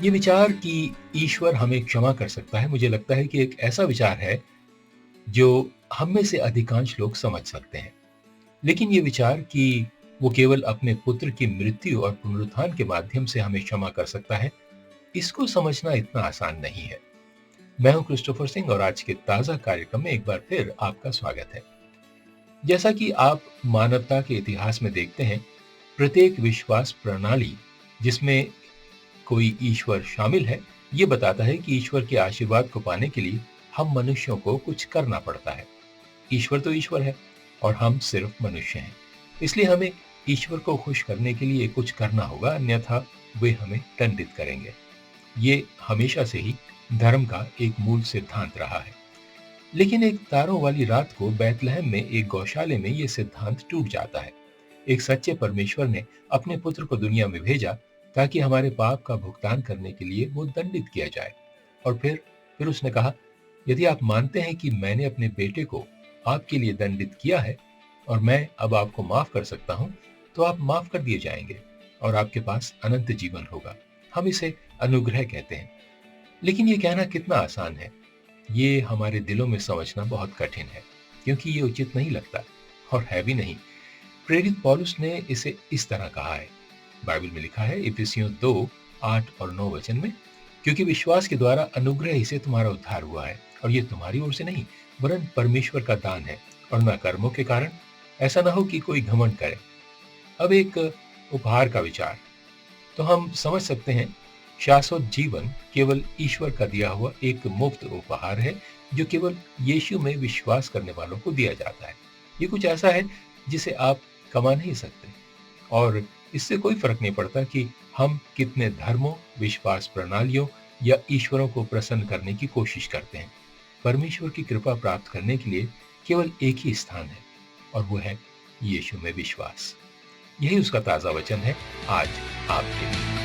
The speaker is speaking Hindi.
ये विचार कि ईश्वर हमें क्षमा कर सकता है, मुझे लगता है कि एक ऐसा विचार है जो हम में से अधिकांश लोग समझ सकते हैं। लेकिन ये विचार कि वो केवल अपने पुत्र की मृत्यु और पुनरुत्थान के माध्यम से हमें क्षमा कर सकता है, इसको समझना इतना आसान नहीं है। मैं हूं क्रिस्टोफर सिंह और आज के ताजा कार्यक्रम में एक बार फिर आपका स्वागत है। जैसा कि आप मानवता के इतिहास में देखते हैं, प्रत्येक विश्वास प्रणाली जिसमें कोई ईश्वर शामिल है, ये बताता है कि ईश्वर के आशीर्वाद को पाने के लिए हम मनुष्यों को कुछ करना पड़ता है। ईश्वर तो ईश्वर है और हम सिर्फ मनुष्य हैं। इसलिए हमें ईश्वर को खुश करने के लिए कुछ करना होगा, अन्यथा वे हमें दंडित करेंगे। ये हमेशा से ही धर्म का एक मूल सिद्धांत रहा है। लेकिन एक तारों वाली रात को बैतलहम में एक गौशाले में ये सिद्धांत टूट जाता है। एक सच्चे परमेश्वर ने अपने पुत्र को दुनिया में भेजा ताकि हमारे पाप का भुगतान करने के लिए वो दंडित किया जाए। और फिर उसने कहा, यदि आप मानते हैं कि मैंने अपने बेटे को आपके लिए दंडित किया है और मैं अब आपको माफ कर सकता हूं, तो आप माफ कर दिए जाएंगे और आपके पास अनंत जीवन होगा। हम इसे अनुग्रह कहते हैं। लेकिन ये कहना कितना आसान है, ये हमारे दिलों में समझना बहुत कठिन है, क्योंकि ये उचित नहीं लगता और है भी नहीं। प्रेरित पौलुस ने इसे इस तरह कहा है, बाइबल में लिखा है इफिसियों 2:8 और 9 में, क्योंकि विश्वास के द्वारा अनुग्रह ही से तुम्हारा उद्धार हुआ है और ये तुम्हारी ओर से नहीं वरन परमेश्वर का दान है, और न कर्मों के कारण, ऐसा ना हो कि कोई घमंड करे। अब एक उपहार का विचार, तो हम समझ सकते हैं शाश्वत जीवन केवल ईश्वर का दिया हुआ एक मुफ्त उपहार है जो केवल यीशु में विश्वास करने वालों को दिया जाता है। ये कुछ ऐसा है जिसे आप कमा नहीं सकते, और इससे कोई फर्क नहीं पड़ता कि हम कितने धर्मों, विश्वास प्रणालियों या ईश्वरों को प्रसन्न करने की कोशिश करते हैं। परमेश्वर की कृपा प्राप्त करने के लिए केवल एक ही स्थान है, और वो है यीशु में विश्वास। यही उसका ताजा वचन है आज आपके लिए।